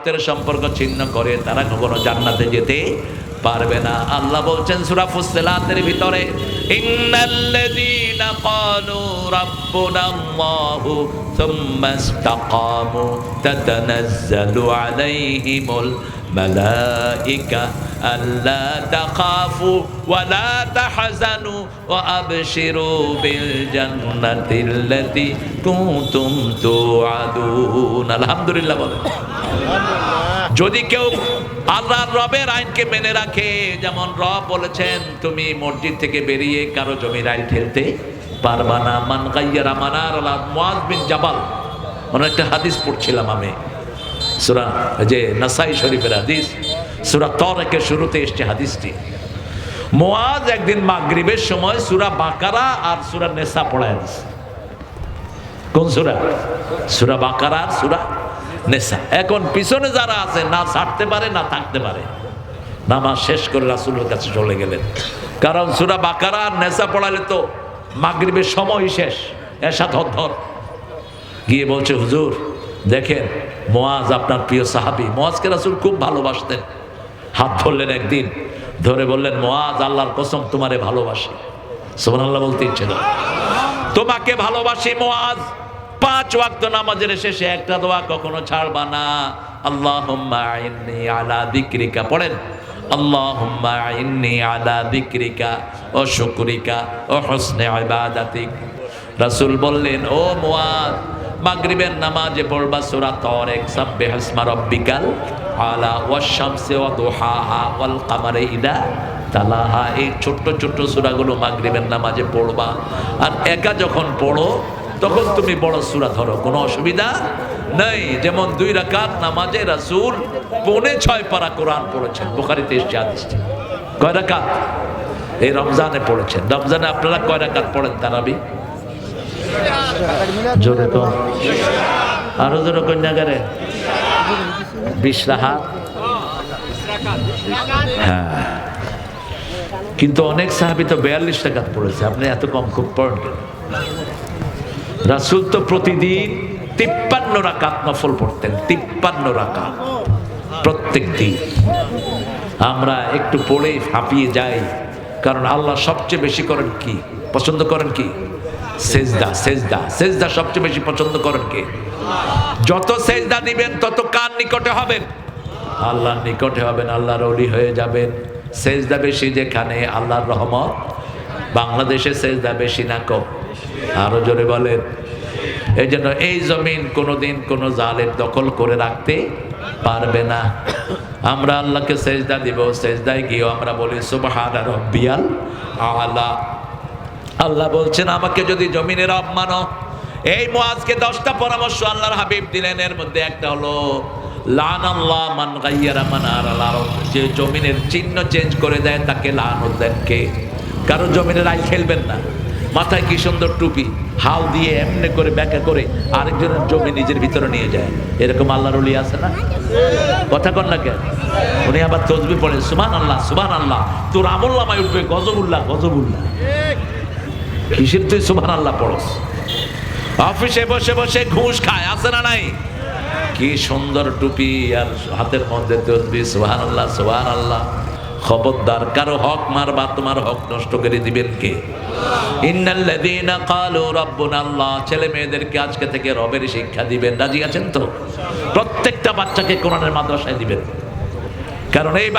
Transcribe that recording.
রক্তের সম্পর্ক ছিন্ন করে তারা কখনো জান্নাতে যেতে পারবে না। আল্লাহ বলছেন সূরা ফুসসিলাতের ভিতরে, ইন্নাল্লাযীনা ক্বালু রাব্বুনাল্লাহু সুম্মা ইসতাকামু তাতানাজ্জালু আলাইহিমুল মালাইকা আল্লা তাখাফু ওয়া লা তাহজানু ওয়া আবশিরু বিল জান্নাতিল্লাতী কুনতুম তুআদুন। আলহামদুলিল্লাহ বলেন। যদি কেউ আল্লাহর রবের আইনকে মেনে রাখে, যেমন রব বলেছেন তুমি মসজিদ থেকে বেরিয়ে কারো জমির আইন ঠেলতে পারবা না। মান গায়্যারা মানার আল্লাহ মুআয বিন জাবাল, একটা হাদিস পড়ছিলাম আমি, সূরা যে নাসাই শরীফের হাদিস, সূরা তারিকের শুরুতে এসেছে হাদিসটি। মুআয একদিন মাগরিবের সময় সূরা বাকারা আর সূরা নিসা পড়ায় দিয়েছে। কোন সূরা? সূরা বাকারা আর সূরা নিসা। এখন পিছনে যারা আছে না ছাড়তে পারে না থাকতে পারে, নামাজ শেষ করে রাসূলের কাছে চলে গেলেন। কারণ সূরা বাকারা আর নিসা পড়ালে তো মাগরিবের সময় শেষ, এশা ধর গিয়ে বলছে, হুজুর দেখেন মুআয আপনার প্রিয় সাহাবী। মুআযকে রাসূল খুব ভালোবাসতেন। হাত ধরলেন একদিন, ধরে বললেন, মুআয আল্লাহর কসম তোমারে ভালোবাসি। সুবহানাল্লাহ বলতে ইচ্ছে না? তোমাকে ভালোবাসি মুআয। 5 ওয়াক্ত নামাজের শেষে একটা দোয়া কখনো ছাড়বা না, আল্লাহুম্মা আইন্নি আলা যিকরিকা পড়েন, আল্লাহুম্মা আইন্নি আলা যিকরিকা ওয়া শুকরিকা ওয়া হুসনি ইবাদাতিক। রাসূল বললেন, ও মুআয মাগরিবের নামাজে পড়বা সূরা তারিক, সাব্বিহিসমা রাব্বিকাল আলা ওয়াশ শামসি ওয়া দুহাহা ওয়াল কামারি ইদা তালাহা। এই ছোট্ট ছোট্ট সূরাগুলো মাগরিবের নামাজে পড়বা। আর একা যখন পড়ো তখন তুমি বড় সূরা ধরো, কোনো অসুবিধা নাই। যেমন 2 রাকাত নামাজে রাসূল 6.25 পারা কোরআন পড়েছেন, বুখারীতে এসেছে হাদিসটি। কয় রাকাত? এই রমজানে পড়েছেন। রমজানে আপনারা কয় রাকাত পড়েন তারাবি? জোরে তো, আরো জোরে কন্যা করে 20 রাকাত। হ্যাঁ, কিন্তু অনেক সাহাবী তো 42 রাকাত পড়েছে। আপনি এত কম খুব পড়েন কেন? রাসূল তো প্রতিদিন 53 রাকাত নফল পড়তেন, 53 রাকাত প্রত্যেক দিন। আমরা একটু পড়ে হাঁপিয়ে যাই, কারণ আল্লাহ সবচেয়ে বেশি করেন কি, পছন্দ করেন কি? সেজদা। সেজদা সেজদা সবচেয়ে বেশি পছন্দ করেন কে? যত সেজদা দিবেন তত কার নিকটে হবেন? আল্লাহর নিকটে হবেন, আল্লাহর ওলি হয়ে যাবেন। সেজদা বেশি যেখানে আল্লাহর রহমত। বাংলাদেশে সেজদা বেশি না কম? আরো জোরে বলেন। এই জন্য এই জমিন কোনোদিন কোনো জালেম দখল করে রাখতে পারবে না। আমরা আল্লাহকে সেজদা দিব, সেজদায় গিয়ে আমরা বলি সুবহানা রাব্বিয়াল আলা। আল্লাহ বলছেন, আমাকে যদি জমিনের রব মানো। এই মুআযকে 10টা পরামর্শ আল্লাহর হাবিব দিলেন। এর মধ্যে একটা হলো লানাল্লাহ মান গায়্যারা মানারাল আরদ, যে জমিনের চিহ্ন চেঞ্জ করে দেয় তাকে লানত দেন কে? কারো জমিনের আইল খেলবেন না। মাথায় কি সুন্দর টুপি, হাল দিয়ে এমনি করে ব্যাখ্যা করে আরেকজনের জমি নিজের ভিতরে নিয়ে যায়। এরকম আল্লাহর ওলি আছে না? কথা কন না কেন? উনি আবার তাসবিহ পড়েন, সুবহানাল্লাহ সুবহানাল্লাহ, তোর আমলনামায় উঠবে গজবুল্লাহ গজবুল্লাহ। কিসের তুই সুবহানাল্লাহ পড়স? অফিসে বসে বসে ঘুষ খায়, আছে না নাই? কি সুন্দর টুপি আর হাতের মধ্যে তাসবিহ, সুবহানাল্লাহ সুবহানাল্লাহ। খবরদার, কারো হক মারবা, তোমার হক নষ্ট করে দিবেন কে? ইন্নাল্লাযীনা ক্বালু রাব্বুনাল্লাহ। ছেলে মেয়েদেরকে আজকে থেকে রবের শিক্ষা দিবেন, রাজি আছেন তো? প্রত্যেকটা বাচ্চাকে কোরআনের মাদ্রাসায় দিবেন, কারণ এই